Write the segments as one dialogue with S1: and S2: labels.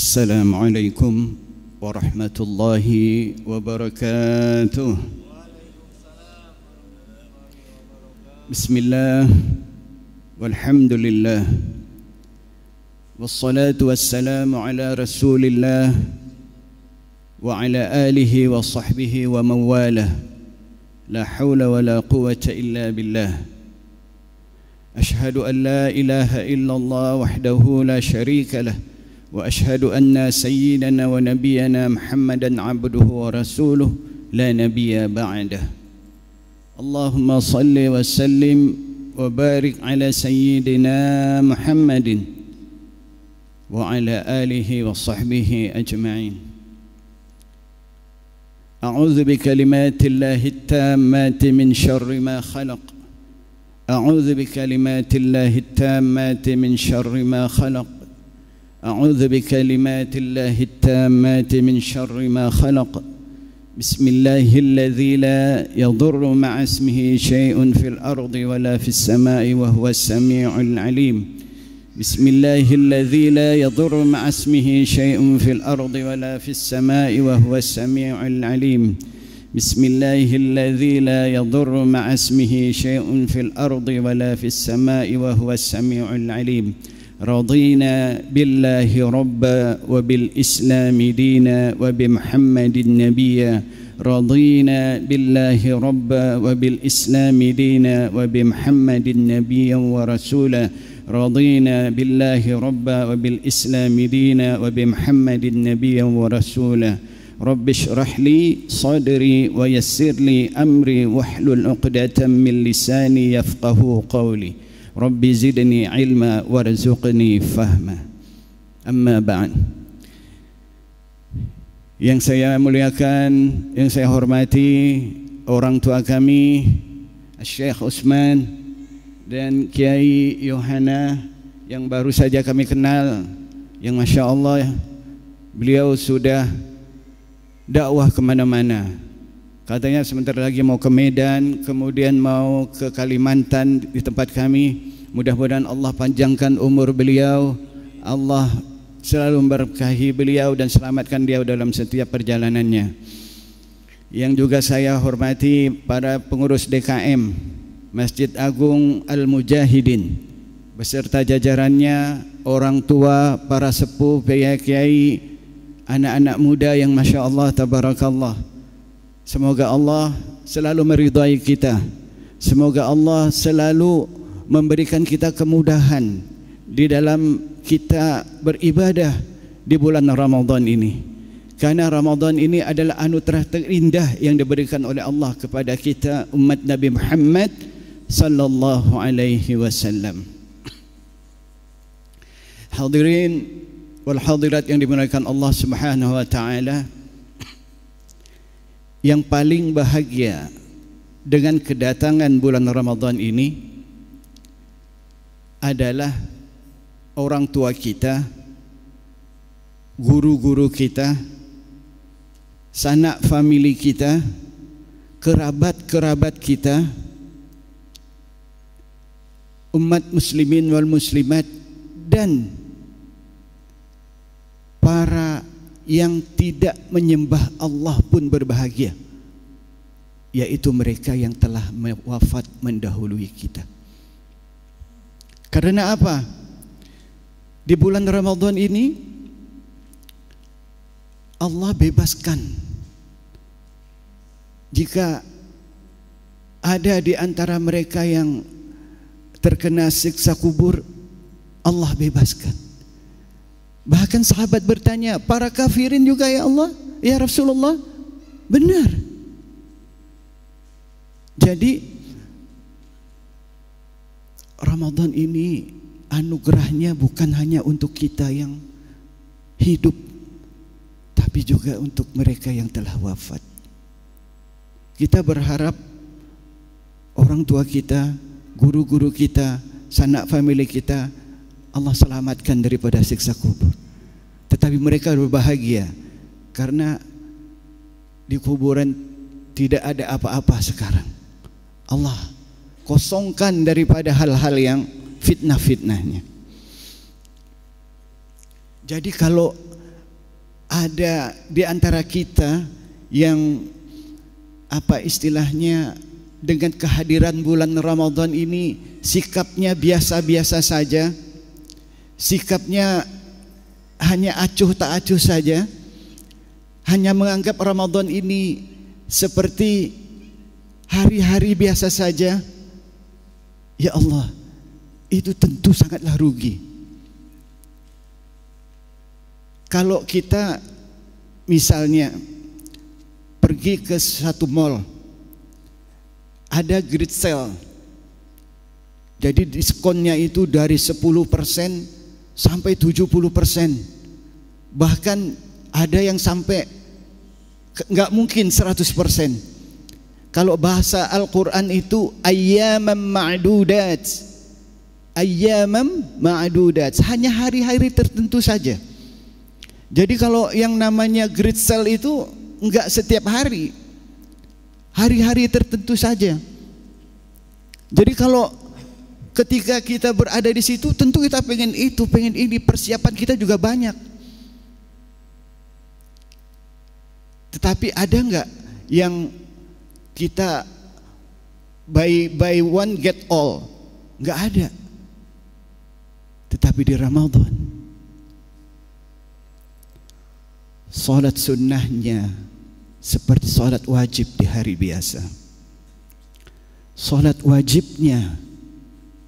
S1: Assalamualaikum warahmatullahi wabarakatuh. Bismillah, walhamdulillah, wassalatu wassalamu ala rasulillah wa ala alihi wa sahbihi wa mawalah. La hawla wa la quwwata illa billah. Ashhadu an la ilaha illallah wahdahu la sharika lah. وأشهد أن سيدنا ونبينا محمدا عبده ورسوله لا نبي بعده. اللهم صل وسلم وبارك على سيدنا محمد وعلى آله وصحبه أجمعين. أعوذ بكلمات الله التامات من شر ما خلق. أعوذ بكلمات الله التامات من شر ما خلق. أعوذ بكلمات الله التامات من شر ما خلق. بسم الله الذي لا يضر مع اسمه شيء في الأرض ولا في السماء وهو السميع العليم. بسم الله الذي لا يضر مع اسمه شيء في الأرض ولا في السماء وهو السميع العليم. بسم الله الذي لا يضر مع اسمه شيء في الأرض ولا في السماء وهو السميع العليم. رضينا بالله ربا وبالإسلام دينا وبمحمد نبيا. رضينا بالله ربا وبالإسلام دينا وبمحمد نبيا ورسولا. رضينا بالله ربا وبالإسلام دينا وبمحمد نبيا ورسولا. رب اشرح لي صدري ويسر لي أمري واحلل عقدة من لساني يفقه قولي. Rabbi zidni ilma warzuqni fahma. Amma ba'd. Yang saya muliakan, yang saya hormati orang tua kami Syekh Utsman dan Kiai Yohana yang baru saja kami kenal, yang Masya Allah beliau sudah dakwah kemana-mana. Katanya sebentar lagi mau ke Medan, kemudian mau ke Kalimantan di tempat kami. Mudah-mudahan Allah panjangkan umur beliau, Allah selalu memberkahi beliau dan selamatkan dia dalam setiap perjalanannya. Yang juga saya hormati para pengurus DKM Masjid Agung Al-Mujahidin beserta jajarannya, orang tua, para sepuh, kiai, anak-anak muda yang Masya Allah tabarakallah. Semoga Allah selalu meridai kita. Semoga Allah selalu memberikan kita kemudahan di dalam kita beribadah di bulan Ramadan ini. Karena Ramadan ini adalah anugerah terindah yang diberikan oleh Allah kepada kita umat Nabi Muhammad sallallahu alaihi wasallam. Hadirin wal hadirat yang dimuliakan Allah Subhanahu wa taala, yang paling bahagia dengan kedatangan bulan Ramadan ini adalah orang tua kita, guru-guru kita, sanak famili kita, kerabat-kerabat kita, umat muslimin wal muslimat, dan para yang tidak menyembah Allah pun berbahagia, yaitu mereka yang telah wafat mendahului kita. Karena apa? Di bulan Ramadan ini Allah bebaskan jika ada di antara mereka yang terkena siksa kubur, Allah bebaskan. Bahkan sahabat bertanya, para kafirin juga ya Allah, ya Rasulullah? Benar. Jadi Ramadan ini anugerahnya bukan hanya untuk kita yang hidup, tapi juga untuk mereka yang telah wafat. Kita berharap orang tua kita, guru-guru kita, sanak famili kita, Allah selamatkan daripada siksa kubur. Tetapi mereka berbahagia karena di kuburan tidak ada apa-apa sekarang. Allah kosongkan daripada hal-hal yang fitnah-fitnahnya. Jadi kalau ada di antara kita yang apa istilahnya, dengan kehadiran bulan Ramadan ini sikapnya biasa-biasa saja, sikapnya hanya acuh tak acuh saja, hanya menganggap Ramadan ini seperti hari-hari biasa saja. Ya Allah, itu tentu sangatlah rugi. Kalau kita misalnya pergi ke satu mall, ada great sale, jadi diskonnya itu dari 10% sampai 70%, bahkan ada yang sampai nggak mungkin 100%. Kalau bahasa Al-Quran itu ayyamam ma'dudat, ayyamam ma'dudat, hanya hari-hari tertentu saja. Jadi kalau yang namanya great sale itu enggak setiap hari, hari-hari tertentu saja. Jadi kalau ketika kita berada di situ, tentu kita pengen itu, pengen ini, persiapan kita juga banyak. Tetapi ada enggak yang kita buy one get all? Enggak ada. Tetapi di Ramadan, salat sunnahnya seperti salat wajib di hari biasa. Salat wajibnya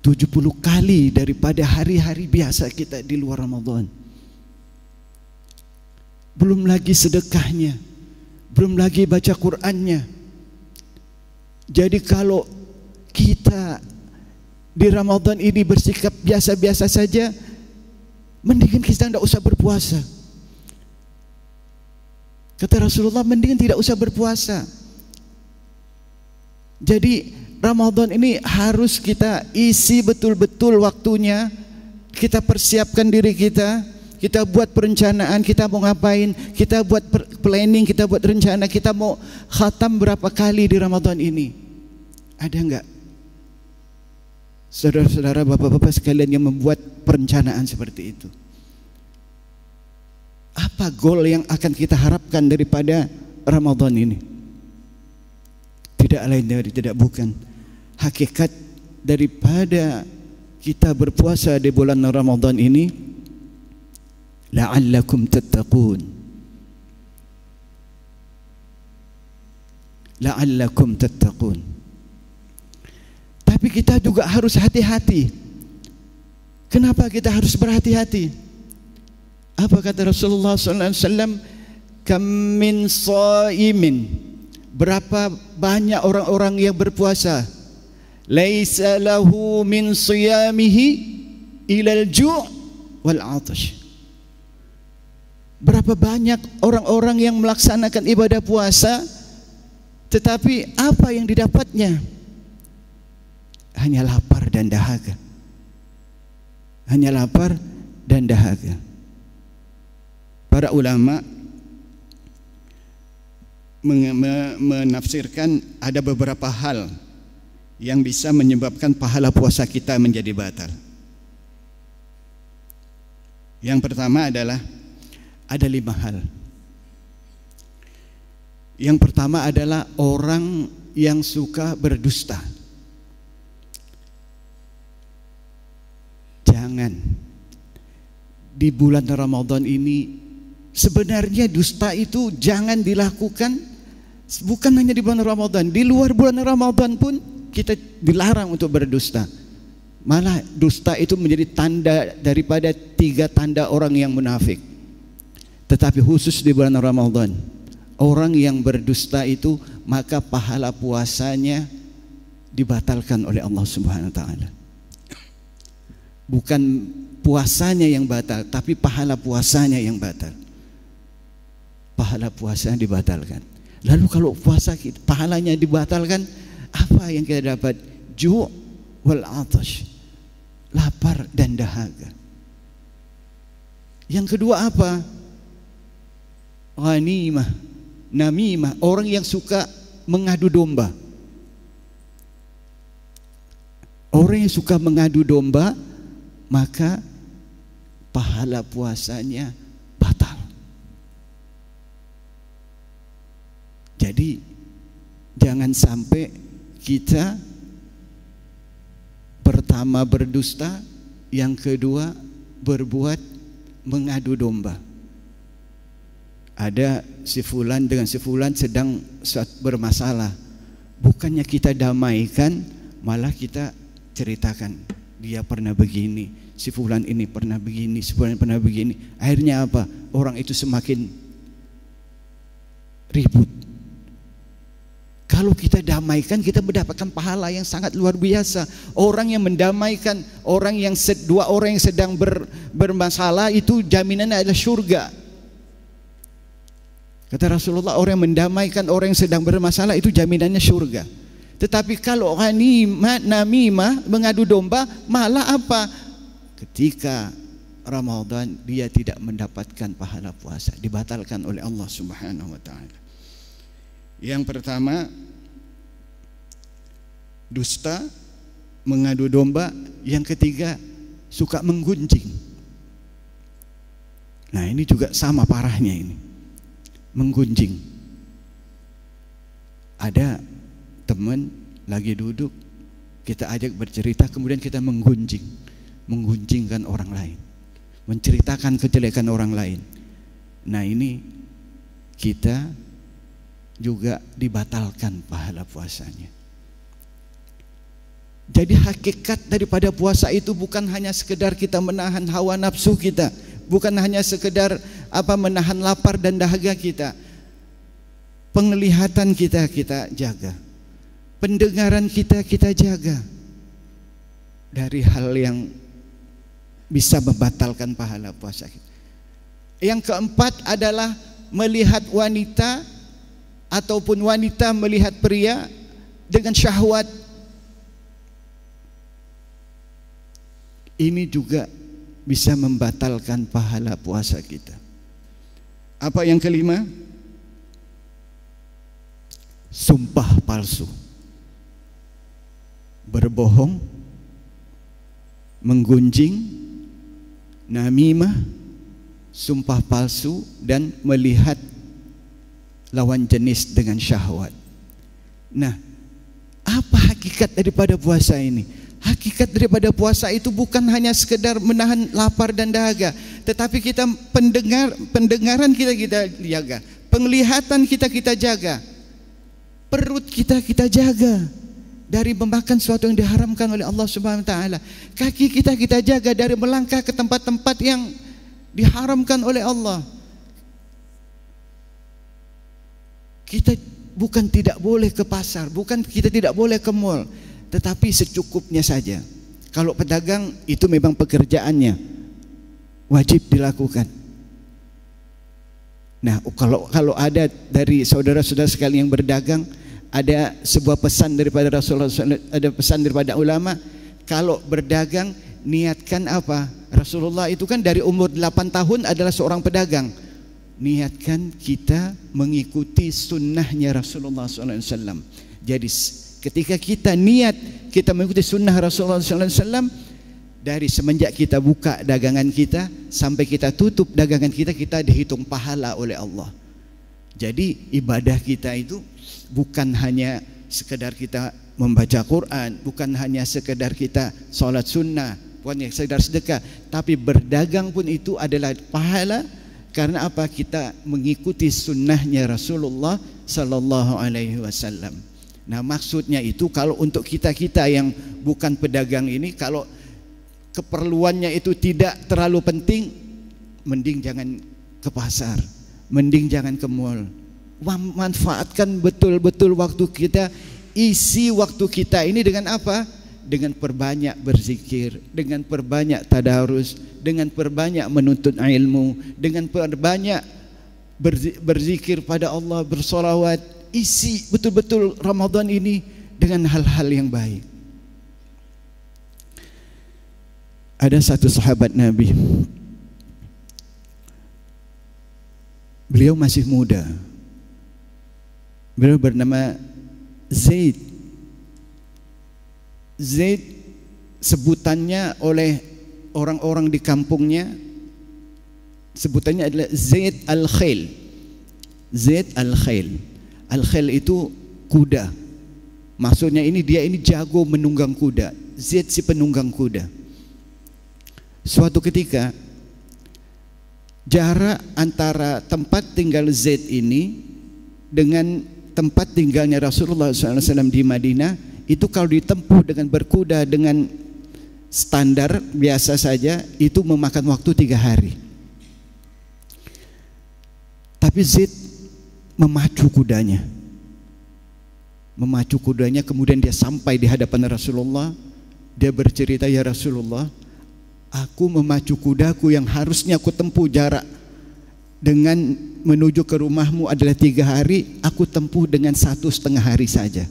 S1: 70 kali daripada hari-hari biasa kita di luar Ramadan. Belum lagi sedekahnya, belum lagi baca Qur'annya. Jadi kalau kita di Ramadan ini bersikap biasa-biasa saja, mendingan kita tidak usah berpuasa. Kata Rasulullah, mendingan tidak usah berpuasa. Jadi Ramadan ini harus kita isi betul-betul waktunya, kita persiapkan diri kita, kita buat perencanaan, kita mau ngapain, kita buat planning, kita buat rencana, kita mau khatam berapa kali di Ramadan ini. Ada enggak saudara-saudara, bapak-bapak sekalian yang membuat perencanaan seperti itu? Apa goal yang akan kita harapkan daripada Ramadan ini? Tidak lain dari tidak bukan hakikat daripada kita berpuasa di bulan Ramadan ini, la'allakum tattaqun, la'allakum tattaqun. Tapi kita juga harus hati-hati. Kenapa kita harus berhati-hati? Apa kata Rasulullah SAW? Kam min shaimin, berapa banyak orang-orang yang berpuasa, laisa lahu min siyamihi ilal ju' wal 'atash. Berapa banyak orang-orang yang melaksanakan ibadah puasa, tetapi apa yang didapatnya? Hanya lapar dan dahaga. Hanya lapar dan dahaga. Para ulama menafsirkan ada beberapa hal yang bisa menyebabkan pahala puasa kita menjadi batal. Yang pertama adalah ada 5 hal. Yang pertama adalah orang yang suka berdusta. Jangan di bulan Ramadan ini, sebenarnya dusta itu jangan dilakukan, bukan hanya di bulan Ramadan, di luar bulan Ramadan pun kita dilarang untuk berdusta. Malah dusta itu menjadi tanda daripada 3 tanda orang yang munafik. Tetapi khusus di bulan Ramadan, orang yang berdusta itu maka pahala puasanya dibatalkan oleh Allah Subhanahu wa taala. Bukan puasanya yang batal, tapi pahala puasanya yang batal. Pahala puasanya dibatalkan. Lalu kalau puasa kita, pahalanya dibatalkan, apa yang kita dapat? Ju' wal 'atash, lapar dan dahaga. Yang kedua apa? Ghanimah, namimah, orang yang suka mengadu domba. Orang yang suka mengadu domba, maka pahala puasanya batal. Jadi jangan sampai kita pertama berdusta, yang kedua berbuat mengadu domba. Ada si fulan dengan si fulan sedang bermasalah, bukannya kita damaikan, malah kita ceritakan dia pernah begini, si fulan ini pernah begini, si fulan pernah begini. Akhirnya apa? Orang itu semakin ribut. Kalau kita damaikan, kita mendapatkan pahala yang sangat luar biasa. Orang yang mendamaikan, dua orang yang sedang bermasalah, itu jaminannya adalah surga. Kata Rasulullah, orang yang mendamaikan orang yang sedang bermasalah itu jaminannya surga. Tetapi kalau namimah, mengadu domba, malah apa? Ketika Ramadan dia tidak mendapatkan pahala puasa, dibatalkan oleh Allah Subhanahu wa taala. Yang pertama, dusta, mengadu domba. Yang ketiga, suka menggunjing. Nah, ini juga sama parahnya ini. Menggunjing. Ada teman lagi duduk, kita ajak bercerita, kemudian kita menggunjingkan orang lain, menceritakan kejelekan orang lain. Nah, ini kita juga dibatalkan pahala puasanya. Jadi hakikat daripada puasa itu bukan hanya sekedar kita menahan hawa nafsu kita, bukan hanya sekedar menahan lapar dan dahaga kita. Penglihatan kita jaga, pendengaran kita jaga dari hal yang bisa membatalkan pahala puasa kita. Yang keempat adalah melihat wanita ataupun wanita melihat pria dengan syahwat. Ini juga bisa membatalkan pahala puasa kita. Apa yang kelima? Sumpah palsu, berbohong, menggunjing, namimah, sumpah palsu, dan melihat lawan jenis dengan syahwat. Nah, apa hakikat daripada puasa ini? Hakikat daripada puasa itu bukan hanya sekedar menahan lapar dan dahaga, tetapi kita pendengaran kita jaga, penglihatan kita jaga, perut kita jaga dari memakan sesuatu yang diharamkan oleh Allah Subhanahu wa taala. Kaki kita jaga dari melangkah ke tempat-tempat yang diharamkan oleh Allah. Kita bukan tidak boleh ke pasar, bukan kita tidak boleh ke mall, tetapi secukupnya saja. Kalau pedagang itu memang pekerjaannya, wajib dilakukan. Nah, kalau ada dari saudara-saudara sekalian yang berdagang, ada sebuah pesan daripada Rasulullah, ada pesan daripada ulama, kalau berdagang niatkan apa? Rasulullah itu kan dari umur 8 tahun adalah seorang pedagang. Niatkan kita mengikuti sunnahnya Rasulullah SAW. Jadi ketika kita niat kita mengikuti sunnah Rasulullah SAW, dari semenjak kita buka dagangan kita sampai kita tutup dagangan kita, kita dihitung pahala oleh Allah. Jadi ibadah kita itu bukan hanya sekedar kita membaca Quran, bukan hanya sekedar kita sholat sunnah, bukan hanya sekedar sedekah, tapi berdagang pun itu adalah pahala. Karena apa? Kita mengikuti sunnahnya Rasulullah Sallallahu Alaihi Wasallam. Nah, maksudnya itu kalau untuk kita yang bukan pedagang ini, kalau keperluannya itu tidak terlalu penting, mending jangan ke pasar, mending jangan ke mall. Manfaatkan betul-betul waktu kita, isi waktu kita ini dengan apa? Dengan perbanyak berzikir, dengan perbanyak tadarus, dengan perbanyak menuntut ilmu, dengan perbanyak berzikir pada Allah, bersolawat. Isi betul-betul Ramadan ini dengan hal-hal yang baik. Ada satu sahabat Nabi, beliau masih muda, beliau bernama Zaid. Zaid sebutannya oleh orang-orang di kampungnya, sebutannya adalah Zaid al-Khail. Zaid al-Khail. Al-khayl itu kuda. Maksudnya dia ini jago menunggang kuda. Zaid si penunggang kuda. Suatu ketika jarak antara tempat tinggal Zaid ini dengan tempat tinggalnya Rasulullah SAW di Madinah itu kalau ditempuh dengan berkuda dengan standar biasa saja itu memakan waktu 3 hari. Tapi Zaid memacu kudanya, kemudian dia sampai di hadapan Rasulullah. Dia bercerita, ya Rasulullah, aku memacu kudaku yang harusnya aku tempuh jarak dengan menuju ke rumahmu adalah 3 hari, aku tempuh dengan 1,5 hari saja.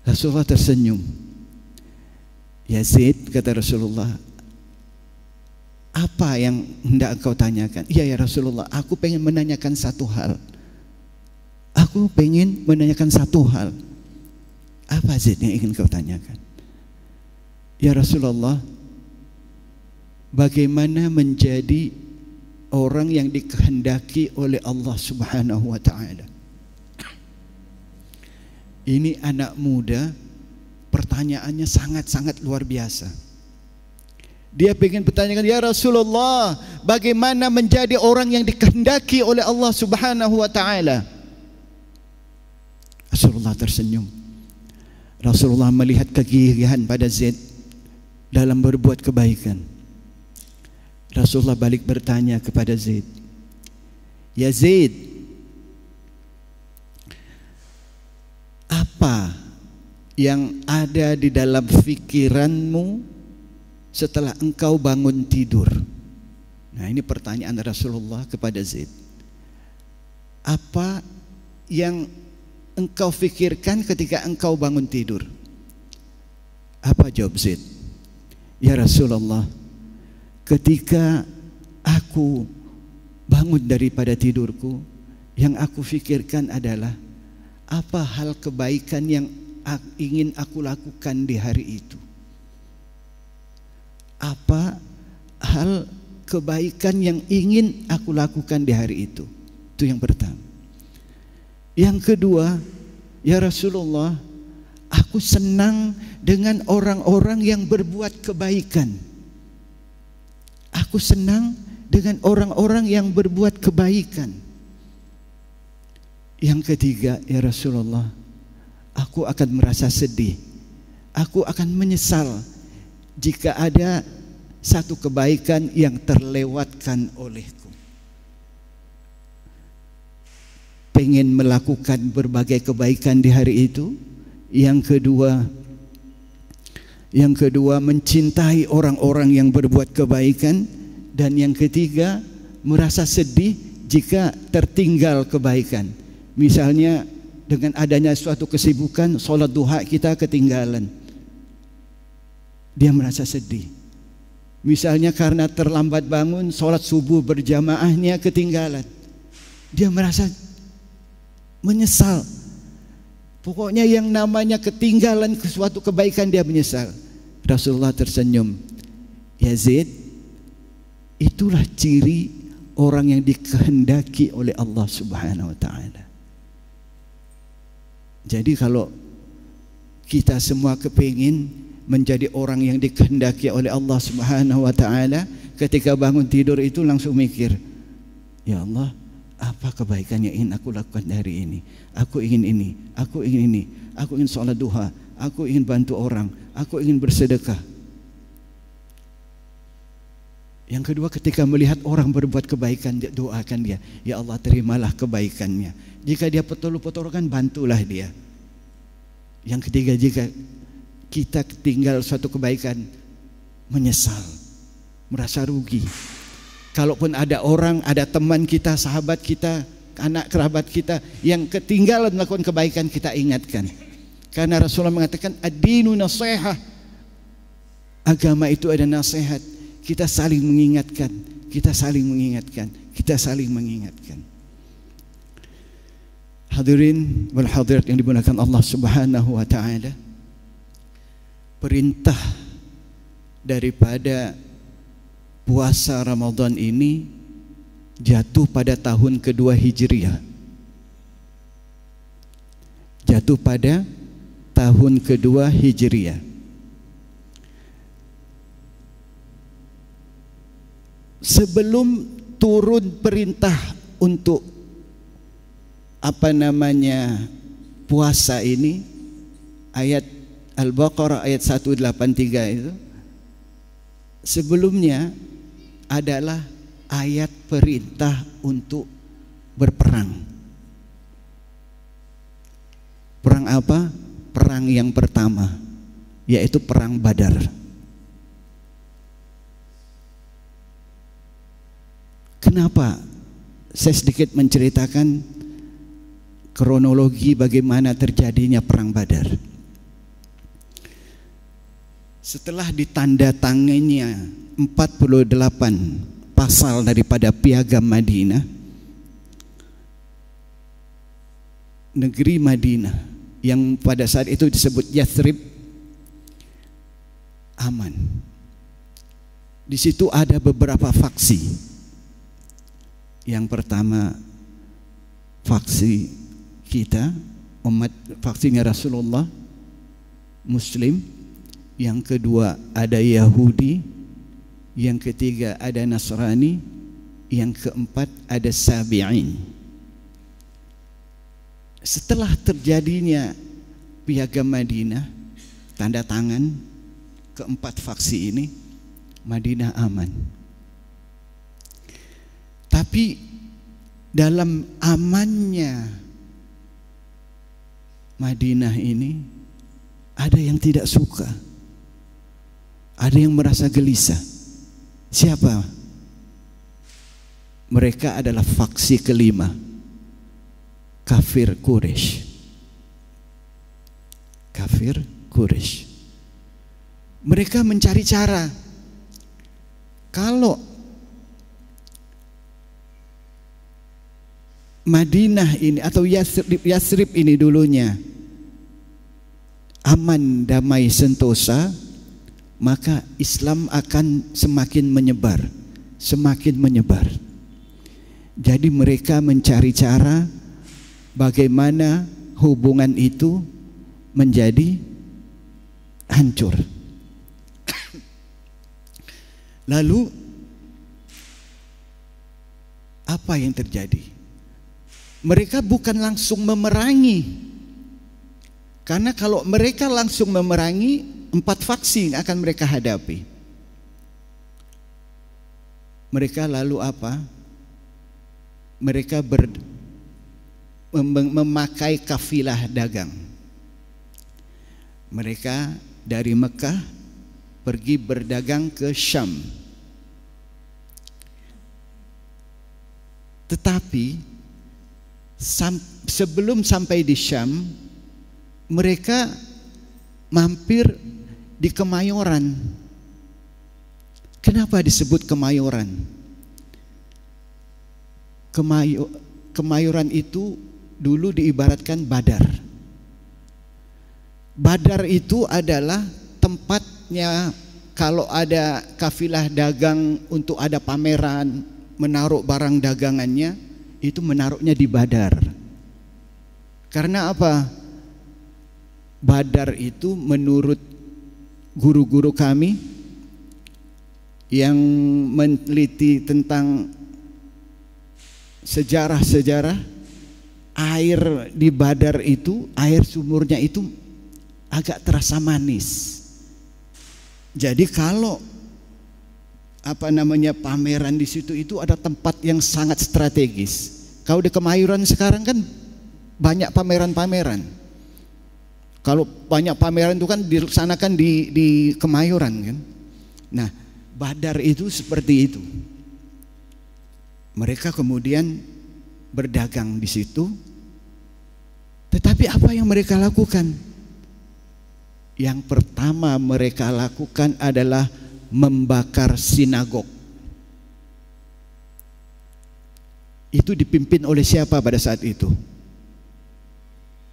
S1: Rasulullah tersenyum. Ya Zaid, kata Rasulullah, apa yang hendak engkau tanyakan? Iya ya Rasulullah, aku pengen menanyakan satu hal. Aku pengen menanyakan satu hal. Apa Zaid yang ingin kau tanyakan? Ya Rasulullah, bagaimana menjadi orang yang dikehendaki oleh Allah Subhanahu wa ta'ala? Ini anak muda, pertanyaannya sangat-sangat luar biasa. Dia ingin bertanyakan, ya Rasulullah, bagaimana menjadi orang yang dikehendaki oleh Allah Subhanahu wa ta'ala? Rasulullah tersenyum. Rasulullah melihat kegigihan pada Zaid dalam berbuat kebaikan. Rasulullah balik bertanya kepada Zaid, ya Zaid, apa yang ada di dalam pikiranmu setelah engkau bangun tidur? Nah, ini pertanyaan Rasulullah kepada Zaid. Apa yang engkau fikirkan ketika engkau bangun tidur? Apa jawab Zaid? Ya Rasulullah, ketika aku bangun daripada tidurku, yang aku fikirkan adalah apa hal kebaikan yang ingin aku lakukan di hari itu. Apa hal kebaikan yang ingin aku lakukan di hari itu. Itu yang pertama. Yang kedua, ya Rasulullah, aku senang dengan orang-orang yang berbuat kebaikan. Aku senang dengan orang-orang yang berbuat kebaikan. Yang ketiga, ya Rasulullah, aku akan merasa sedih. Aku akan menyesal jika ada satu kebaikan yang terlewatkan olehku. Pengen melakukan berbagai kebaikan di hari itu. Yang kedua mencintai orang-orang yang berbuat kebaikan. Dan yang ketiga merasa sedih jika tertinggal kebaikan. Misalnya dengan adanya suatu kesibukan, sholat duha kita ketinggalan, dia merasa sedih. Misalnya karena terlambat bangun, sholat subuh berjamaahnya ketinggalan, dia merasa menyesal. Pokoknya yang namanya ketinggalan suatu kebaikan dia menyesal. Rasulullah tersenyum. Ya Zaid, itulah ciri orang yang dikehendaki oleh Allah Subhanahu wa ta'ala. Jadi kalau kita semua kepingin menjadi orang yang dikehendaki oleh Allah Subhanahu wa ta'ala, ketika bangun tidur itu langsung mikir, ya Allah, apa kebaikan yang ingin aku lakukan hari ini? Aku ingin ini, aku ingin ini, aku ingin sholat duha, aku ingin bantu orang, aku ingin bersedekah. Yang kedua, ketika melihat orang berbuat kebaikan, doakan dia, ya Allah terimalah kebaikannya. Jika dia petul-petulkan, bantulah dia. Yang ketiga, jika kita tinggal suatu kebaikan, menyesal, merasa rugi. Kalaupun ada orang, ada teman kita, sahabat kita, anak kerabat kita yang ketinggalan melakukan kebaikan, kita ingatkan. Karena Rasulullah mengatakan, ad-dinu nasihah. Agama itu ada nasihat. Kita saling mengingatkan, kita saling mengingatkan, kita saling mengingatkan. Hadirin wal hadirat yang dimuliakan Allah Subhanahu wa ta'ala, perintah daripada puasa Ramadan ini jatuh pada tahun kedua Hijriah. jatuh pada tahun kedua Hijriah. Sebelum turun perintah untuk puasa ini, ayat Al-Baqarah ayat 183 itu, sebelumnya adalah ayat perintah untuk berperang. Perang apa? Perang yang pertama, yaitu perang Badar. Kenapa? Saya sedikit menceritakan kronologi bagaimana terjadinya perang Badar. Setelah ditandatangannya 48 pasal daripada Piagam Madinah, negeri Madinah yang pada saat itu disebut Yathrib aman. Di situ ada beberapa faksi. Yang pertama faksi kita, umat, faksinya Rasulullah, Muslim. Yang kedua ada Yahudi. Yang ketiga ada Nasrani. Yang keempat ada Sabi'in. Setelah terjadinya Piagam Madinah, tanda tangan keempat faksi ini, Madinah aman. Tapi dalam amannya Madinah ini ada yang tidak suka, ada yang merasa gelisah. Siapa? Mereka adalah faksi kelima, kafir Quraisy. Kafir Quraisy. Mereka mencari cara, kalau Madinah ini atau Yathrib ini dulunya aman, damai, sentosa, maka Islam akan semakin menyebar, semakin menyebar. Jadi mereka mencari cara bagaimana hubungan itu menjadi hancur. Lalu apa yang terjadi? Mereka bukan langsung memerangi, karena kalau mereka langsung memerangi, 4 faksi yang akan mereka hadapi. Mereka lalu apa? Mereka memakai kafilah dagang. Mereka dari Mekah pergi berdagang ke Syam. Tetapi sebelum sampai di Syam, mereka mampir di Kemayoran. Kenapa disebut Kemayoran? Kemayoran itu dulu diibaratkan Badar. Badar itu adalah tempatnya kalau ada kafilah dagang untuk ada pameran, menaruh barang dagangannya, itu menaruhnya di Badar. Karena apa? Badar itu menurut guru-guru kami yang meneliti tentang sejarah-sejarah, air di Badar itu, air sumurnya itu agak terasa manis. Jadi kalau pameran di situ itu ada tempat yang sangat strategis. Kalau di Kemayoran sekarang kan banyak pameran-pameran. Kalau banyak pameran itu kan dilaksanakan di Kemayoran kan. Nah, Badar itu seperti itu. Mereka kemudian berdagang di situ. Tetapi apa yang mereka lakukan? Yang pertama mereka lakukan adalah membakar sinagog. Itu dipimpin oleh siapa pada saat itu?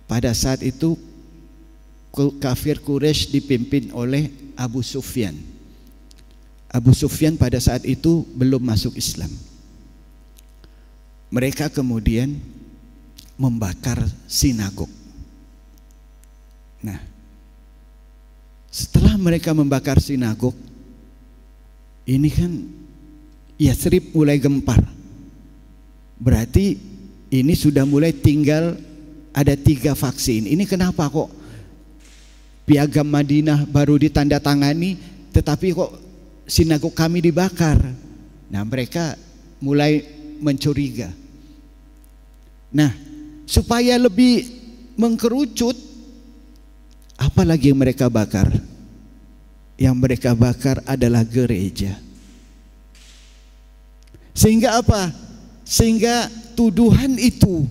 S1: Pada saat itu kafir Quraisy dipimpin oleh Abu Sufyan. Abu Sufyan pada saat itu belum masuk Islam. Mereka kemudian membakar sinagog. Nah, setelah mereka membakar sinagog, ini kan Yatsrib mulai gempar. Berarti ini sudah mulai tinggal ada 3 faksi. Ini kenapa kok Piagam Madinah baru ditandatangani, tetapi kok sinagog kami dibakar? Nah, mereka mulai mencuriga. Nah, supaya lebih mengkerucut, apalagi yang mereka bakar? Yang mereka bakar adalah gereja. Sehingga apa? Sehingga tuduhan itu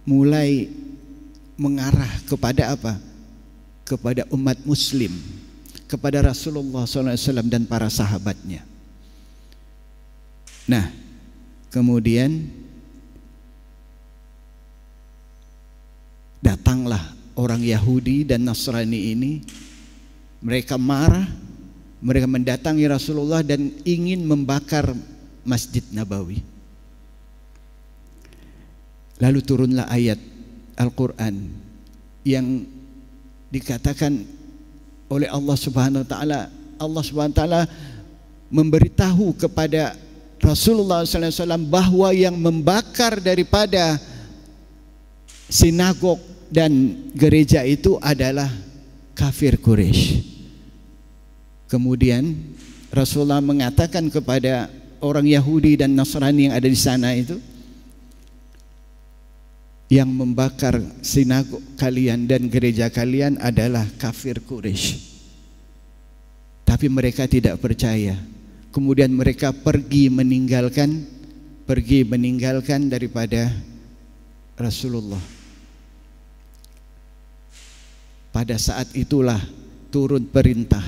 S1: mulai mengarah kepada apa? Kepada umat muslim, kepada Rasulullah SAW dan para sahabatnya. Nah, kemudian datanglah orang Yahudi dan Nasrani ini. Mereka marah, mereka mendatangi Rasulullah dan ingin membakar Masjid Nabawi. Lalu turunlah ayat Al-Quran yang dikatakan oleh Allah Subhanahu wa taala. Allah Subhanahu wa taala memberitahu kepada Rasulullah SAW bahwa yang membakar daripada sinagog dan gereja itu adalah kafir Quraisy. Kemudian Rasulullah mengatakan kepada orang Yahudi dan Nasrani yang ada di sana itu, yang membakar sinagog kalian dan gereja kalian adalah kafir Quraisy. Tapi mereka tidak percaya. Kemudian mereka pergi meninggalkan daripada Rasulullah. Pada saat itulah turun perintah.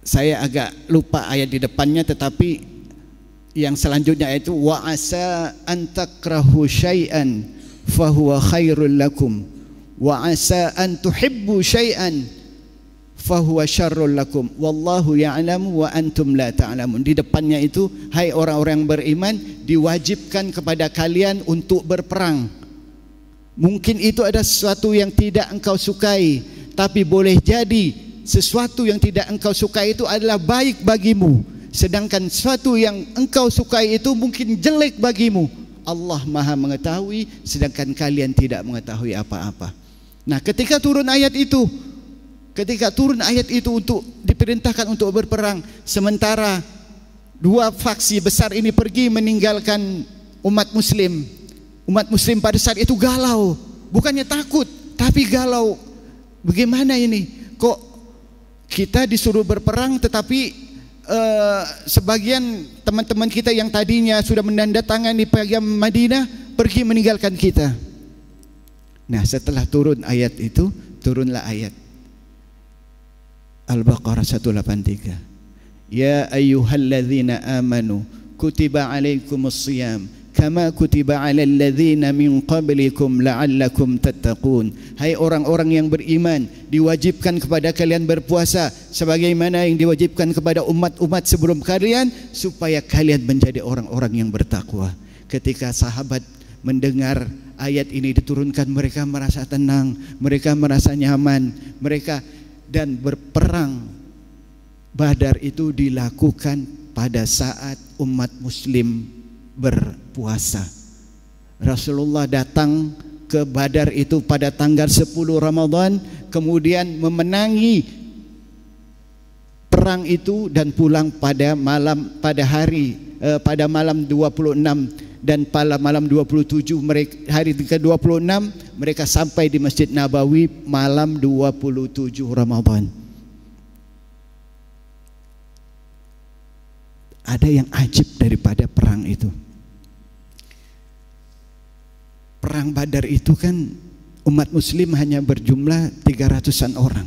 S1: Saya agak lupa ayat di depannya, tetapi yang selanjutnya itu wa asa an takrahu syai'an fahuwa khairul lakum wa asa an tuhibbu syai'an fahuwa syarrul lakum wallahu ya'lamu wa antum la ta'lamun. Di depannya itu, hai orang-orang yang beriman, diwajibkan kepada kalian untuk berperang. Mungkin itu ada sesuatu yang tidak engkau sukai, tapi boleh jadi sesuatu yang tidak engkau sukai itu adalah baik bagimu, sedangkan sesuatu yang engkau sukai itu mungkin jelek bagimu. Allah Maha mengetahui, sedangkan kalian tidak mengetahui apa-apa. Nah, ketika turun ayat itu untuk diperintahkan untuk berperang, sementara 2 faksi besar ini pergi meninggalkan umat muslim. Umat muslim pada saat itu galau, bukannya takut, tapi galau. Bagaimana ini? Kok kita disuruh berperang, tetapi sebagian teman-teman kita yang tadinya sudah menandatangani Piagam Madinah pergi meninggalkan kita. Nah, setelah turun ayat itu, turunlah ayat Al-Baqarah 183. Ya ayyuhalladzina amanu kutiba alaikumusshiyam kama kutiba alal ladzina min qablikum la'allakum tattaqun. Hai orang-orang yang beriman, diwajibkan kepada kalian berpuasa sebagaimana yang diwajibkan kepada umat-umat sebelum kalian, supaya kalian menjadi orang-orang yang bertakwa. Ketika sahabat mendengar ayat ini diturunkan, mereka merasa tenang, mereka merasa nyaman, dan berperang Badar itu dilakukan pada saat umat muslim berpuasa. Rasulullah datang ke Badar itu pada tanggal 10 Ramadan, kemudian memenangi perang itu dan pulang pada malam 26 dan pada malam 27 hari ke-26 mereka sampai di Masjid Nabawi malam 27 Ramadan. Ada yang ajib daripada perang itu. Perang Badar itu kan umat muslim hanya berjumlah 300-an orang.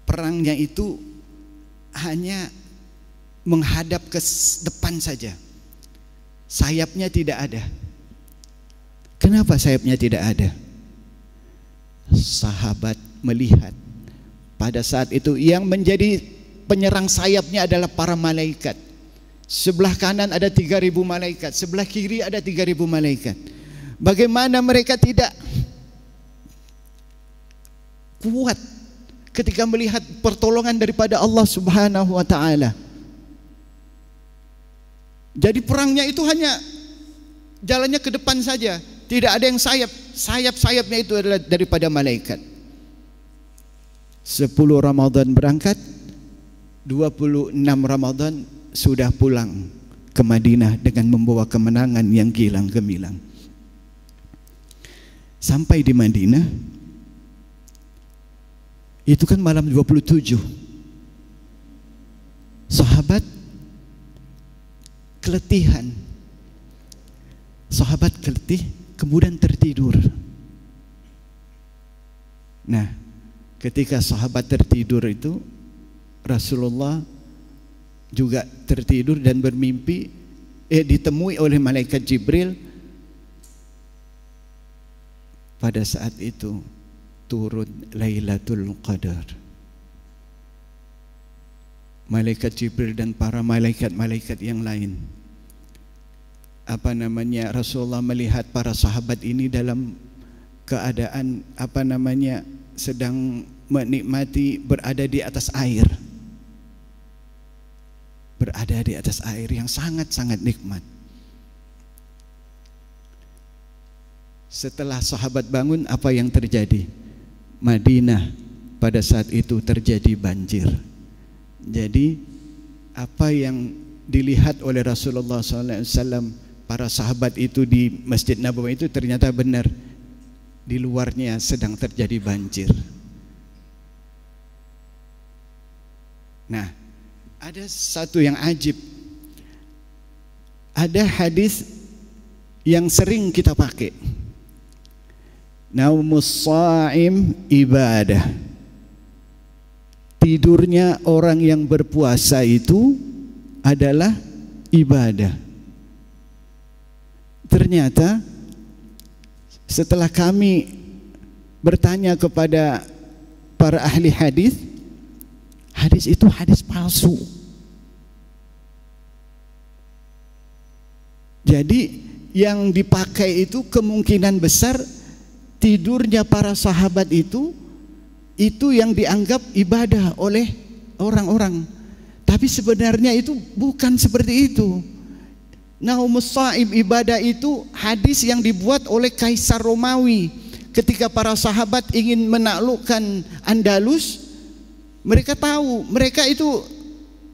S1: Perangnya itu hanya menghadap ke depan saja. Sayapnya tidak ada. Kenapa sayapnya tidak ada? Sahabat melihat pada saat itu yang menjadi penyerang sayapnya adalah para malaikat. Sebelah kanan ada 3.000 malaikat, sebelah kiri ada 3.000 malaikat. Bagaimana mereka tidak kuat ketika melihat pertolongan daripada Allah Subhanahu wa taala. Jadi perangnya itu hanya jalannya ke depan saja, tidak ada yang sayap-sayapnya itu adalah daripada malaikat. 10 Ramadan berangkat, 26 Ramadan sudah pulang ke Madinah dengan membawa kemenangan yang gilang gemilang. Sampai di Madinah, itu kan malam 27. Sahabat keletihan. Sahabat keletih, kemudian tertidur. Nah, ketika sahabat tertidur itu, Rasulullah juga tertidur dan bermimpi, ditemui oleh malaikat Jibril. Pada saat itu turun Lailatul Qadar. Malaikat Jibril dan para malaikat-malaikat yang lain. Rasulullah melihat para sahabat ini dalam keadaan sedang menikmati berada di atas air. Berada di atas air yang sangat-sangat nikmat. Setelah sahabat bangun, apa yang terjadi? Madinah pada saat itu terjadi banjir. Jadi apa yang dilihat oleh Rasulullah SAW, para sahabat itu di Masjid Nabawi itu ternyata benar. Di luarnya sedang terjadi banjir. Nah, ada satu yang ajib. Ada hadis yang sering kita pakai. Naumus shaim ibadah. Tidurnya orang yang berpuasa itu adalah ibadah. Ternyata setelah kami bertanya kepada para ahli hadis, hadis itu hadis palsu. Jadi yang dipakai itu kemungkinan besar tidurnya para sahabat itu yang dianggap ibadah oleh orang-orang. Tapi sebenarnya itu bukan seperti itu. Naumus shaim ibadah itu hadis yang dibuat oleh Kaisar Romawi ketika para sahabat ingin menaklukkan Andalus. Mereka tahu, mereka itu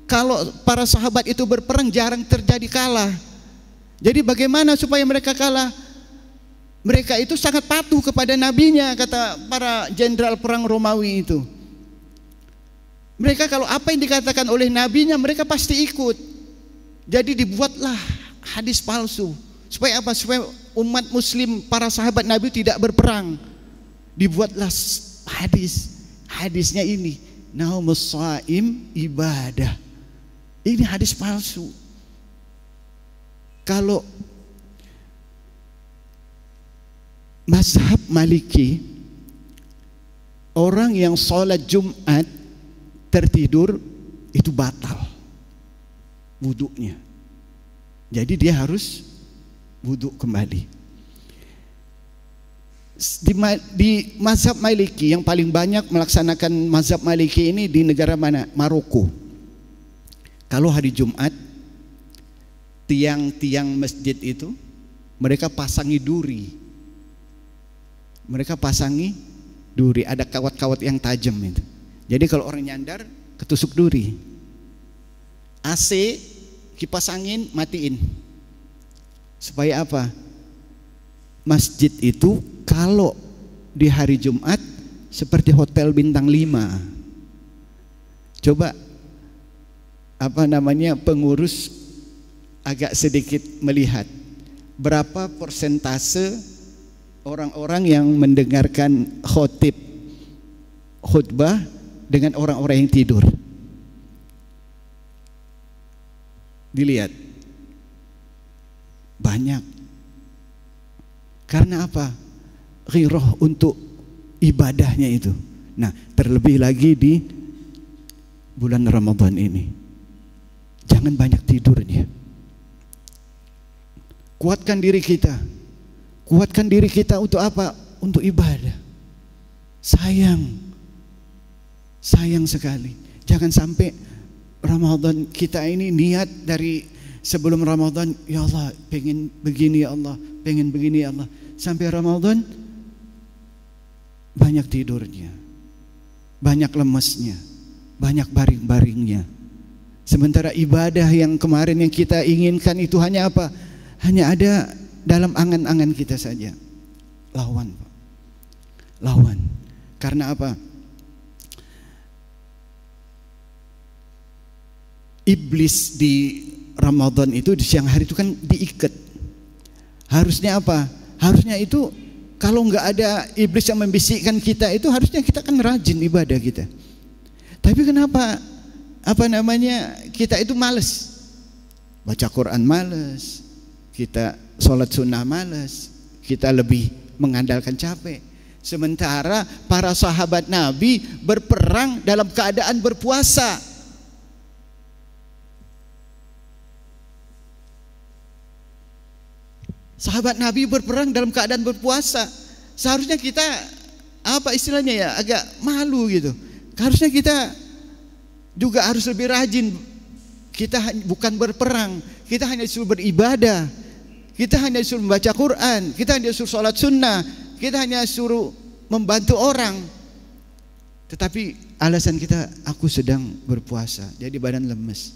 S1: kalau para sahabat itu berperang jarang terjadi kalah. Jadi bagaimana supaya mereka kalah? Mereka itu sangat patuh kepada nabinya, kata para jenderal perang Romawi itu. Mereka kalau apa yang dikatakan oleh nabinya mereka pasti ikut. Jadi dibuatlah hadis palsu. Supaya apa? Supaya umat muslim, para sahabat Nabi tidak berperang. Dibuatlah hadis. Hadisnya ini, naumus shaim ibadah. Ini hadis palsu. Kalau mazhab Maliki, orang yang sholat Jumat tertidur itu batal wuduknya. Jadi dia harus wuduk kembali. Di mazhab Maliki yang paling banyak melaksanakan mazhab Maliki ini di negara mana? Maroko. Kalau hari Jumat, tiang-tiang masjid itu mereka pasangi duri. Mereka pasangi duri, ada kawat-kawat yang tajam itu. Jadi kalau orang nyandar ketusuk duri. AC, kipas angin matiin. Supaya apa? Masjid itu kalau di hari Jumat seperti hotel bintang 5. Coba pengurus agak sedikit melihat berapa persentase orang-orang yang mendengarkan khutbah dengan orang-orang yang tidur. Dilihat banyak. Karena apa? Ghirah untuk ibadahnya itu. Nah, terlebih lagi di bulan Ramadan ini, jangan banyak tidurnya. Kuatkan diri kita, Kuatkan diri kita untuk apa? Untuk ibadah. Sayang sekali. Jangan sampai Ramadan kita ini niat dari sebelum Ramadan, ya Allah pengen begini ya Allah, pengen begini ya Allah. Sampai Ramadan banyak tidurnya, banyak lemesnya, banyak baring-baringnya. Sementara ibadah yang kemarin yang kita inginkan itu hanya apa? Hanya ada dalam angan-angan kita saja. Lawan, Pak. Lawan. Karena apa? Iblis di Ramadan itu di siang hari itu kan diikat. Harusnya apa? Harusnya itu kalau nggak ada iblis yang membisikkan kita itu harusnya kita kan rajin ibadah kita. Tapi kenapa kita itu males? Baca Quran males, kita sholat sunnah males, kita lebih mengandalkan capek. Sementara para sahabat Nabi berperang dalam keadaan berpuasa. Sahabat Nabi berperang dalam keadaan berpuasa. Seharusnya kita apa istilahnya ya, agak malu gitu. Harusnya kita juga harus lebih rajin. Kita bukan berperang, kita hanya disuruh beribadah. Kita hanya disuruh membaca Quran, kita hanya disuruh sholat sunnah, kita hanya disuruh membantu orang. Tetapi alasan kita, aku sedang berpuasa, jadi badan lemes.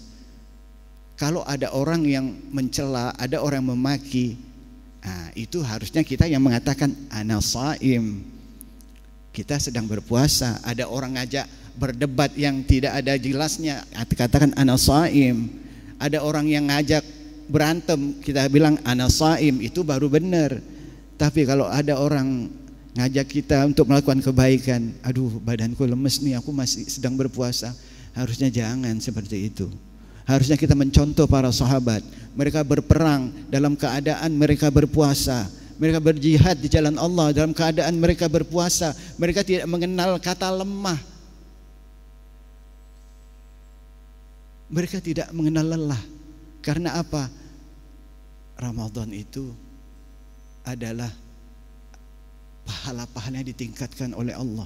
S1: Kalau ada orang yang mencela, ada orang yang memaki, nah, itu harusnya kita yang mengatakan ana shaim, kita sedang berpuasa. Ada orang ngajak berdebat yang tidak ada jelasnya, katakan ana shaim. Ada orang yang ngajak berantem, kita bilang ana shaim, itu baru benar. Tapi kalau ada orang ngajak kita untuk melakukan kebaikan, aduh badanku lemes nih, aku masih sedang berpuasa, harusnya jangan seperti itu. Harusnya kita mencontoh para sahabat. Mereka berperang dalam keadaan mereka berpuasa. Mereka berjihad di jalan Allah dalam keadaan mereka berpuasa. Mereka tidak mengenal kata lemah. Mereka tidak mengenal lelah. Karena apa? Ramadan itu adalah pahala-pahala yang ditingkatkan oleh Allah.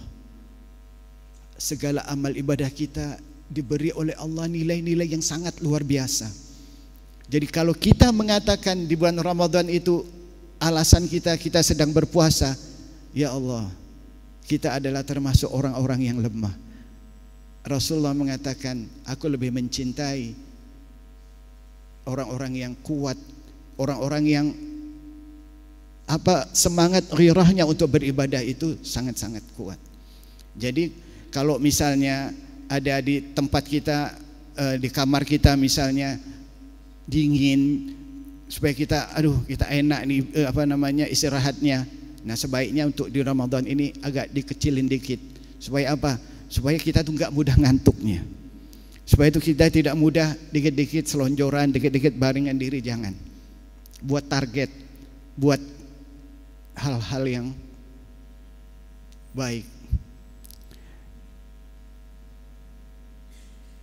S1: Segala amal ibadah kita diberi oleh Allah nilai-nilai yang sangat luar biasa. Jadi kalau kita mengatakan di bulan Ramadan itu alasan kita sedang berpuasa, ya Allah, kita adalah termasuk orang-orang yang lemah. Rasulullah mengatakan, aku lebih mencintai orang-orang yang kuat, orang-orang yang semangat ghirahnya untuk beribadah itu sangat-sangat kuat. Jadi kalau misalnya ada di tempat kita, di kamar kita misalnya dingin, supaya kita enak nih istirahatnya. Nah sebaiknya untuk di Ramadan ini agak dikecilin dikit. Supaya apa? Supaya kita tuh nggak mudah ngantuknya. Supaya itu kita tidak mudah dikit-dikit selonjoran, dikit-dikit baringan diri, jangan. Buat target, buat hal-hal yang baik.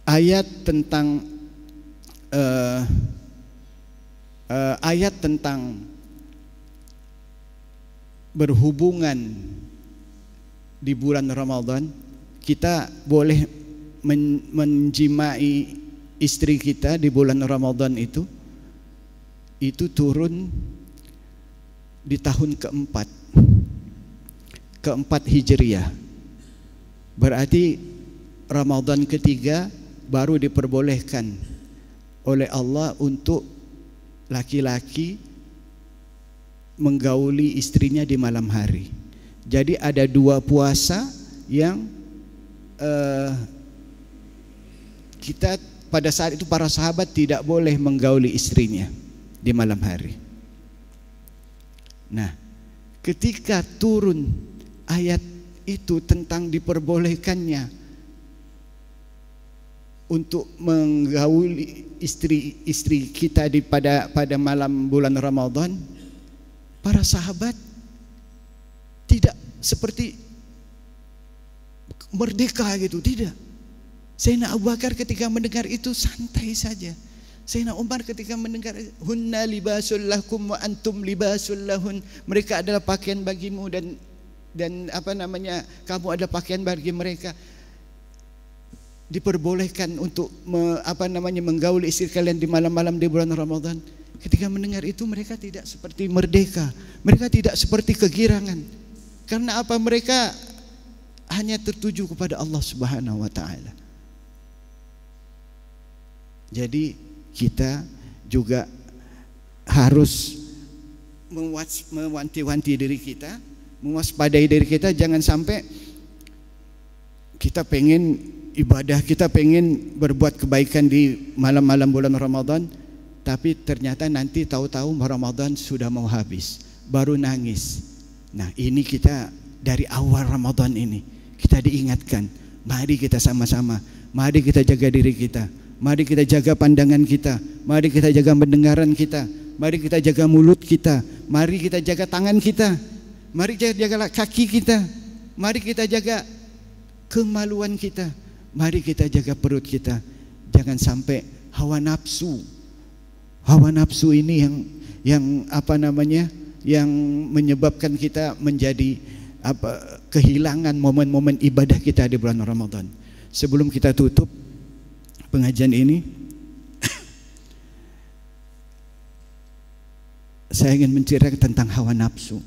S1: Ayat tentang berhubungan di bulan Ramadan, kita boleh menjimai istri kita di bulan Ramadan itu turun di tahun keempat Hijriah. Berarti Ramadan ketiga baru diperbolehkan oleh Allah untuk laki-laki menggauli istrinya di malam hari. Jadi ada 2 puasa yang kita pada saat itu para sahabat tidak boleh menggauli istrinya di malam hari. Nah, ketika turun ayat itu tentang diperbolehkannya untuk menggauli istri kita pada malam bulan Ramadan, para sahabat tidak seperti merdeka gitu, tidak. Sayyidina Abu Bakar ketika mendengar itu santai saja. Sayyidina Umar ketika mendengar hunna libasul lakum wa antum libasul lahun, mereka adalah pakaian bagimu dan kamu adalah pakaian bagi mereka, diperbolehkan untuk menggauli istri kalian di malam-malam di bulan Ramadan. Ketika mendengar itu mereka tidak seperti merdeka, mereka tidak seperti kegirangan. Karena apa? Mereka hanya tertuju kepada Allah Subhanahu wa taala. Jadi kita juga harus mewanti-wanti diri kita, mewaspadai diri kita, jangan sampai kita pengen ibadah, kita pengen berbuat kebaikan di malam-malam bulan Ramadan, tapi ternyata nanti tahu-tahu Ramadan sudah mau habis, baru nangis. Nah, ini kita dari awal Ramadan ini kita diingatkan, mari kita sama-sama, mari kita jaga diri kita, mari kita jaga pandangan kita, mari kita jaga pendengaran kita, mari kita jaga mulut kita, mari kita jaga tangan kita, mari kita jaga kaki kita, mari kita jaga kemaluan kita, mari kita jaga perut kita. Jangan sampai hawa nafsu ini yang menyebabkan kita menjadi kehilangan momen-momen ibadah kita di bulan Ramadan. Sebelum kita tutup pengajian ini, saya ingin menceritakan tentang hawa nafsu.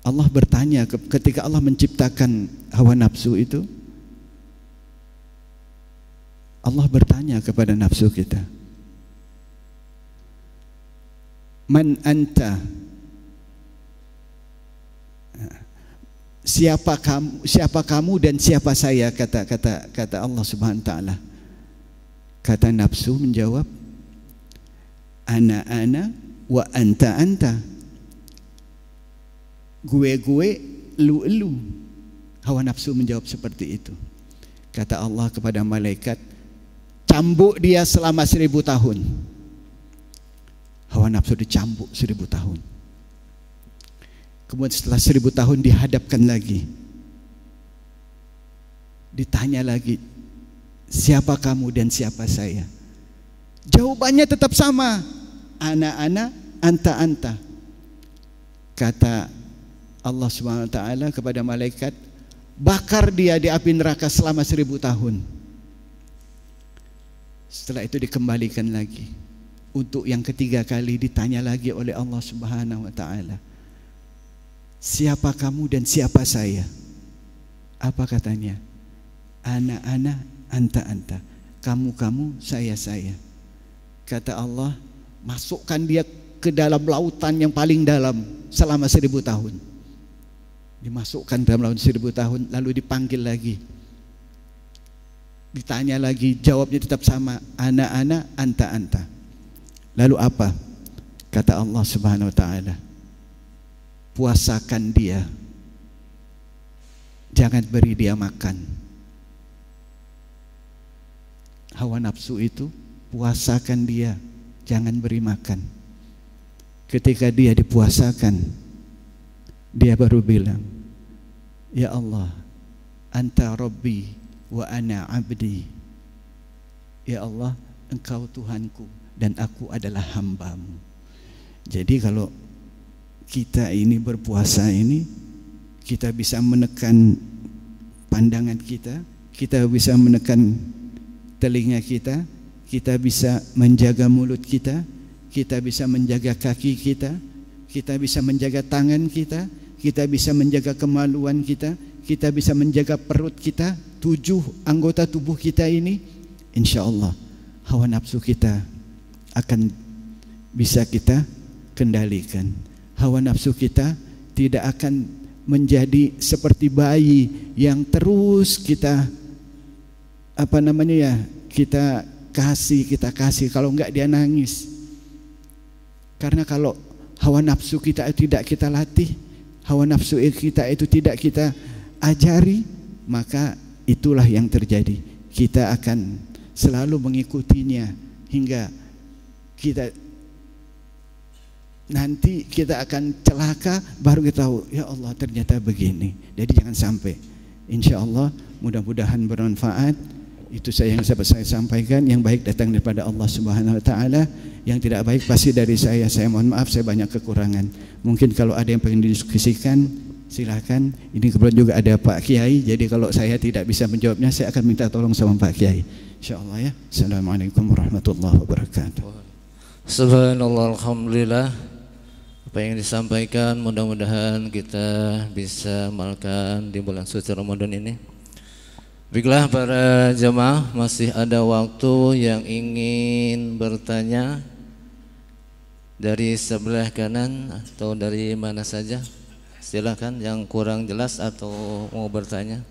S1: Allah bertanya ketika Allah menciptakan hawa nafsu itu, Allah bertanya kepada nafsu kita, man anta, siapa kamu dan siapa saya, kata Allah Subhanahu wa taala. Kata nafsu menjawab, ana wa anta, gue lu. Hawa nafsu menjawab seperti itu. Kata Allah kepada malaikat, cambuk dia selama 1000 tahun. Hawa nafsu dicambuk 1000 tahun. Kemudian setelah 1000 tahun dihadapkan lagi, ditanya lagi, siapa kamu dan siapa saya? Jawabannya tetap sama, ana, anta. Kata Allah Subhanahu wa taala kepada malaikat, bakar dia di api neraka selama 1000 tahun. Setelah itu dikembalikan lagi. Untuk yang ketiga kali ditanya lagi oleh Allah Subhanahu wa taala, siapa kamu dan siapa saya? Apa katanya? Ana, anta. Kamu, saya. Kata Allah, masukkan dia ke dalam lautan yang paling dalam selama 1000 tahun. Dimasukkan dalam lautan 1000 tahun, lalu dipanggil lagi. Ditanya lagi, jawabnya tetap sama, ana, anta. Lalu apa? Kata Allah Subhanahu wa taala, puasakan dia, jangan beri dia makan. Hawa nafsu itu, puasakan dia, jangan beri makan. Ketika dia dipuasakan, dia baru bilang, ya Allah, anta Rabbi wa ana abdi. Ya Allah, engkau Tuhanku dan aku adalah hambamu. Jadi kalau kita ini berpuasa ini, kita bisa menekan pandangan kita, kita bisa menekan telinga kita, kita bisa menjaga mulut kita, kita bisa menjaga kaki kita, kita bisa menjaga tangan kita, kita bisa menjaga kemaluan kita, kita bisa menjaga perut kita, 7 anggota tubuh kita ini, insya Allah hawa nafsu kita akan bisa kita kendalikan. Hawa nafsu kita tidak akan menjadi seperti bayi yang terus kita kita kasih, kalau enggak dia nangis. Karena kalau hawa nafsu kita tidak kita latih, hawa nafsu kita itu tidak kita ajari, maka itulah yang terjadi. Kita akan selalu mengikutinya hingga nanti kita akan celaka, baru kita tahu, ya Allah ternyata begini. Jadi jangan sampai. Insya Allah mudah-mudahan bermanfaat. Itu yang dapat saya sampaikan. Yang baik datang daripada Allah Subhanahu wa taala, yang tidak baik pasti dari saya. Saya mohon maaf, saya banyak kekurangan. Mungkin kalau ada yang pengen didiskusikan, silakan. Ini kebetulan juga ada Pak Kiai, jadi kalau saya tidak bisa menjawabnya, saya akan minta tolong sama Pak Kiai, insyaallah ya. Assalamualaikum warahmatullahi wabarakatuh.
S2: Subhanallah, alhamdulillah. Apa yang disampaikan mudah-mudahan kita bisa amalkan di bulan suci Ramadan ini. Baiklah para jemaah, masih ada waktu yang ingin bertanya dari sebelah kanan atau dari mana saja. Silakan yang kurang jelas atau mau bertanya.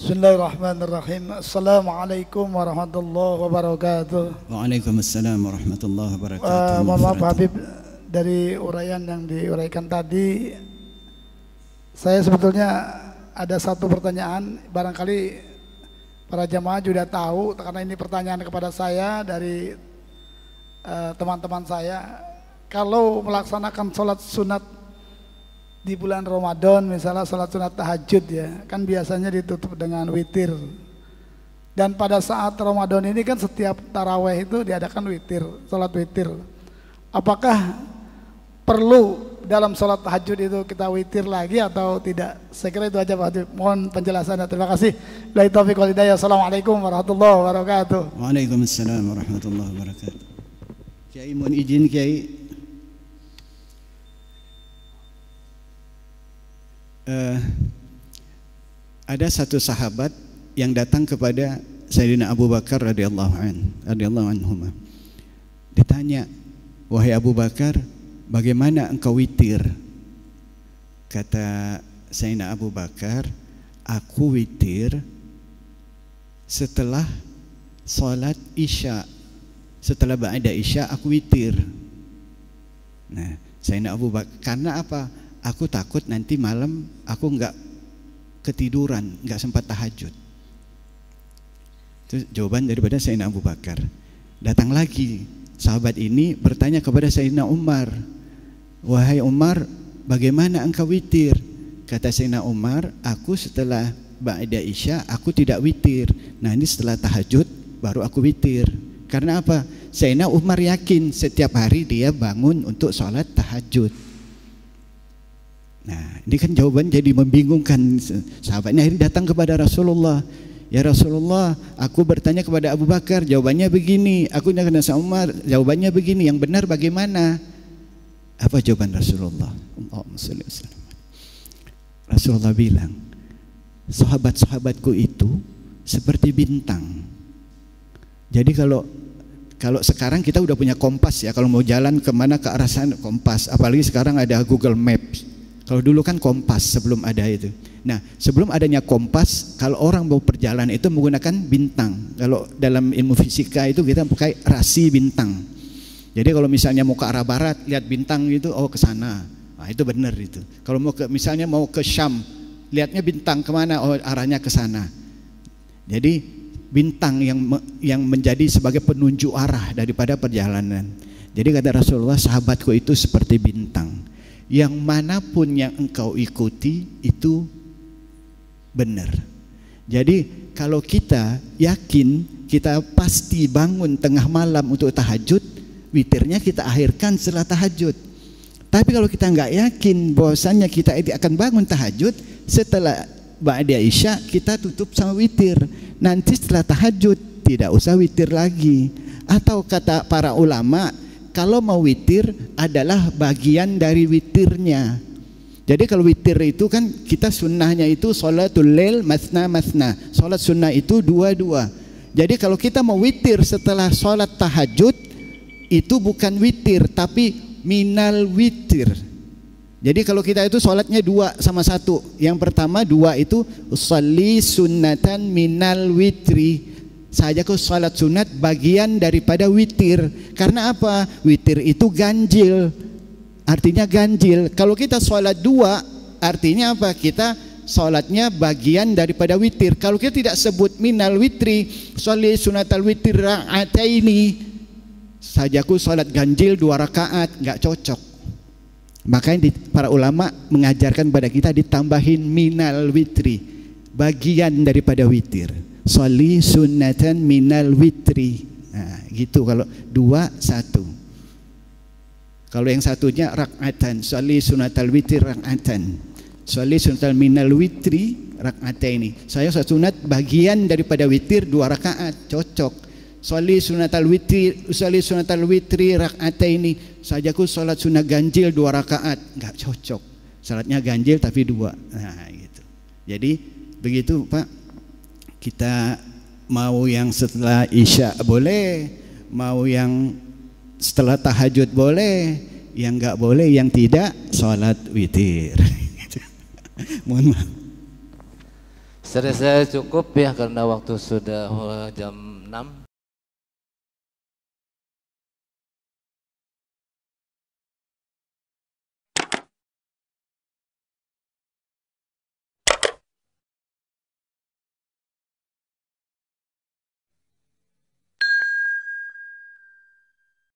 S3: Bismillahirrahmanirrahim. Assalamualaikum warahmatullahi wabarakatuh.
S1: Waalaikumsalam warahmatullahi wabarakatuh.
S3: Mohon maaf Habib, dari uraian yang diuraikan tadi, saya sebetulnya ada satu pertanyaan. Barangkali para jamaah juga tahu, karena ini pertanyaan kepada saya dari teman-teman saya. Kalau melaksanakan sholat sunat di bulan Ramadan, misalnya sholat sunat tahajud ya, kan biasanya ditutup dengan witir. Dan pada saat Ramadan ini kan setiap taraweh itu diadakan witir, sholat witir. Apakah perlu dalam sholat tahajud itu kita witir lagi atau tidak? Saya kira itu aja Pak Habib. Mohon penjelasannya. Terima kasih. Billahi taufiq wal hidayah. Assalamualaikum warahmatullahi wabarakatuh.
S1: Waalaikumsalam warahmatullahi wabarakatuh. Kiai mohon izin Kiai. Ada satu sahabat yang datang kepada Sayyidina Abu Bakar radhiyallahu anhu. Ditanya, wahai Abu Bakar, bagaimana engkau witir? Kata Sayyidina Abu Bakar, aku witir setelah salat Isya. Setelah ba'da Isya aku witir. Nah, Sayyidina Abu Bakar, karena apa? Aku takut nanti malam aku enggak ketiduran, enggak sempat tahajud. Itu jawaban daripada Sayyidina Abu Bakar. Datang lagi sahabat ini bertanya kepada Sayyidina Umar, wahai Umar, bagaimana engkau witir? Kata Sayyidina Umar, aku setelah ba'da Isya aku tidak witir. Nah ini setelah tahajud baru aku witir. Karena apa? Sayyidina Umar yakin setiap hari dia bangun untuk sholat tahajud. Nah ini kan jawaban jadi membingungkan. Sahabatnya akhirnya datang kepada Rasulullah, ya Rasulullah, aku bertanya kepada Abu Bakar, jawabannya begini. Aku dengan Umar, jawabannya begini. Yang benar bagaimana? Apa jawaban Rasulullah? Rasulullah bilang, sahabat-sahabatku itu seperti bintang. Jadi kalau sekarang kita udah punya kompas ya, kalau mau jalan kemana ke arah sana kompas. Apalagi sekarang ada Google Maps. Kalau dulu kan kompas sebelum ada itu. Nah sebelum adanya kompas, kalau orang mau perjalanan itu menggunakan bintang. Kalau dalam ilmu fisika itu kita pakai rasi bintang. Jadi kalau misalnya mau ke arah barat, lihat bintang itu, oh ke sana. Nah itu benar itu. Kalau mau misalnya mau ke Syam, lihatnya bintang kemana? Oh arahnya ke sana. Jadi bintang yang menjadi sebagai penunjuk arah daripada perjalanan. Jadi kata Rasulullah, sahabatku itu seperti bintang. Yang manapun yang engkau ikuti itu benar. Jadi kalau kita yakin kita pasti bangun tengah malam untuk tahajud, witirnya kita akhirkan setelah tahajud. Tapi kalau kita nggak yakin bahwasannya kita akan bangun tahajud, setelah ba'da Isya kita tutup sama witir. Nanti setelah tahajud tidak usah witir lagi. Atau kata para ulama, kalau mau witir adalah bagian dari witirnya. Jadi kalau witir itu kan kita sunnahnya itu sholatul lail masna masna. Sholat sunnah itu dua-dua. Jadi kalau kita mau witir setelah sholat tahajud, itu bukan witir tapi minal witir. Jadi kalau kita itu sholatnya dua sama satu. Yang pertama dua itu usolli sunnatan minal witri. Saja kau salat sunat bagian daripada witir. Karena apa? Witir itu ganjil. Artinya ganjil. Kalau kita salat dua, artinya apa? Kita salatnya bagian daripada witir. Kalau kita tidak sebut minal witri, sholli sunatal witir raka'ataini, sajaku salat ganjil 2 rakaat, nggak cocok. Makanya para ulama mengajarkan pada kita ditambahin minal witri, bagian daripada witir. Sholli sunatan minal witri. Nah, gitu kalau 2 1. Kalau yang satunya rak'atan, sholli sunatal witir rak'atan. Sholli sunatal minal witri rak'ataini. Saya sunat bagian daripada witir 2 rakaat, cocok. Sholli sunatal witri rak'ataini, sajaku salat sunat ganjil 2 rakaat, enggak cocok. Salatnya ganjil tapi 2. Nah, gitu. Jadi begitu, Pak. Kita mau yang setelah Isya boleh, mau yang setelah tahajud boleh, yang enggak boleh yang tidak salat witir. Mohon maaf.
S2: Saya cukup ya karena waktu sudah jam 6.